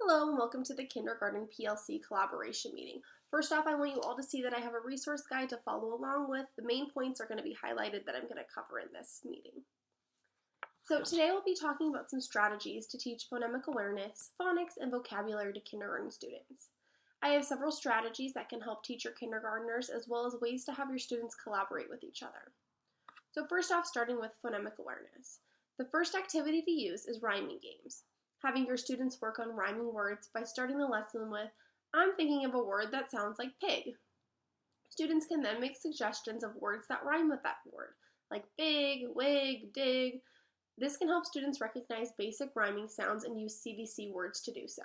Hello and welcome to the Kindergarten PLC collaboration meeting. First off, I want you all to see that I have a resource guide to follow along with. The main points are going to be highlighted that I'm going to cover in this meeting. So today we'll be talking about some strategies to teach phonemic awareness, phonics, and vocabulary to kindergarten students. I have several strategies that can help teach your kindergartners as well as ways to have your students collaborate with each other. So first off, starting with phonemic awareness. The first activity to use is rhyming games. Having your students work on rhyming words by starting the lesson with, I'm thinking of a word that sounds like pig. Students can then make suggestions of words that rhyme with that word, like big, wig, dig. This can help students recognize basic rhyming sounds and use CVC words to do so.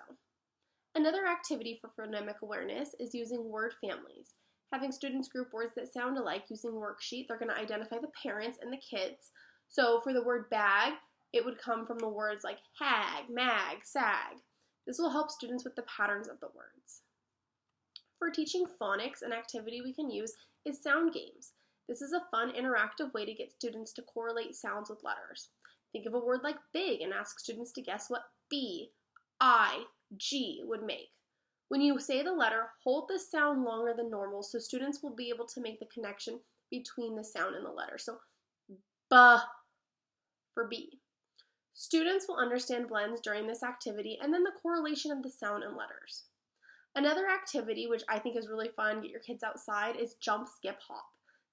Another activity for phonemic awareness is using word families. Having students group words that sound alike using worksheet, they're going to identify the parents and the kids. So for the word bag, it would come from the words like hag, mag, sag. This will help students with the patterns of the words. For teaching phonics, an activity we can use is sound games. This is a fun, interactive way to get students to correlate sounds with letters. Think of a word like big and ask students to guess what B, I, G would make. When you say the letter, hold the sound longer than normal so students will be able to make the connection between the sound and the letter. So, B for B. Students will understand blends during this activity and then the correlation of the sound and letters. Another activity, which I think is really fun, get your kids outside, is jump, skip, hop.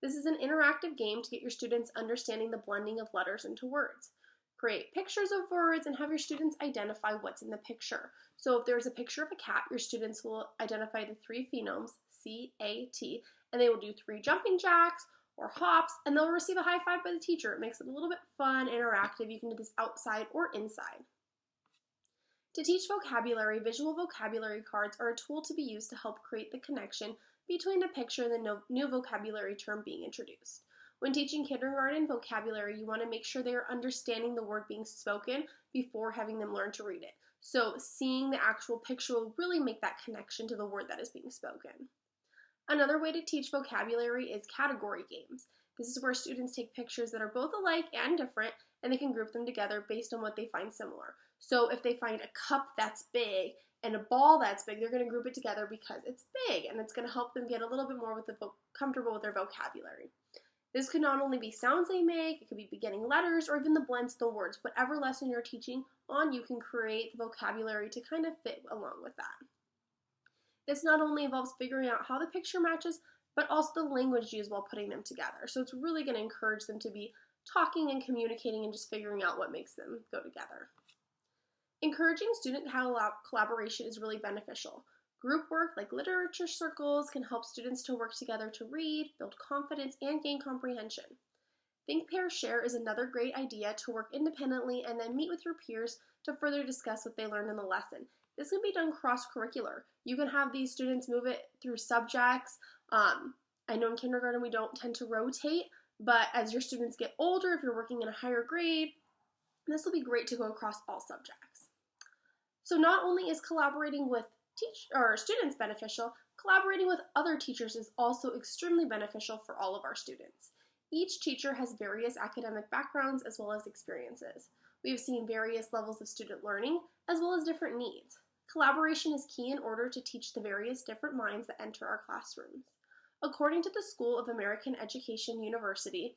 This is an interactive game to get your students understanding the blending of letters into words. Create pictures of words and have your students identify what's in the picture. So if there's a picture of a cat, your students will identify the three phonemes, C, A, T, and they will do 3 jumping jacks or hops, and they'll receive a high five by the teacher. It makes it a little bit fun, interactive. You can do this outside or inside. To teach vocabulary, visual vocabulary cards are a tool to be used to help create the connection between the picture and the new vocabulary term being introduced. When teaching kindergarten vocabulary, you want to make sure they are understanding the word being spoken before having them learn to read it. So seeing the actual picture will really make that connection to the word that is being spoken. Another way to teach vocabulary is category games. This is where students take pictures that are both alike and different, and they can group them together based on what they find similar. So if they find a cup that's big and a ball that's big, they're going to group it together because it's big, and it's going to help them get a little bit more comfortable with their vocabulary. This could not only be sounds they make, it could be beginning letters, or even the blends of the words. Whatever lesson you're teaching on, you can create the vocabulary to kind of fit along with that. This not only involves figuring out how the picture matches, but also the language used while putting them together. So it's really going to encourage them to be talking and communicating and just figuring out what makes them go together. Encouraging student collaboration is really beneficial. Group work like literature circles can help students to work together to read, build confidence, and gain comprehension. Think, Pair, Share is another great idea to work independently and then meet with your peers to further discuss what they learned in the lesson. This can be done cross-curricular. You can have these students move it through subjects. I know in kindergarten we don't tend to rotate, but as your students get older, if you're working in a higher grade, this will be great to go across all subjects. So not only is collaborating with students beneficial, collaborating with other teachers is also extremely beneficial for all of our students. Each teacher has various academic backgrounds as well as experiences. We have seen various levels of student learning as well as different needs. Collaboration is key in order to teach the various different minds that enter our classrooms. According to the School of American Education University,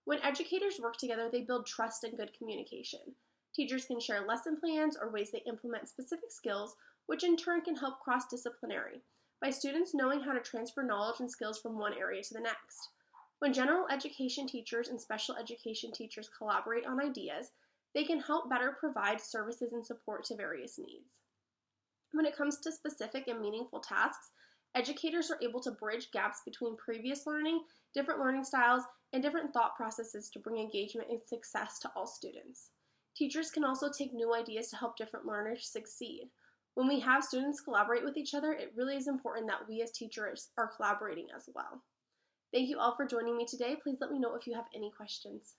when educators work together, they build trust and good communication. Teachers can share lesson plans or ways they implement specific skills, which in turn can help cross-disciplinary, by students knowing how to transfer knowledge and skills from one area to the next. When general education teachers and special education teachers collaborate on ideas, they can help better provide services and support to various needs. When it comes to specific and meaningful tasks, educators are able to bridge gaps between previous learning, different learning styles, and different thought processes to bring engagement and success to all students. Teachers can also take new ideas to help different learners succeed. When we have students collaborate with each other, it really is important that we as teachers are collaborating as well. Thank you all for joining me today. Please let me know if you have any questions.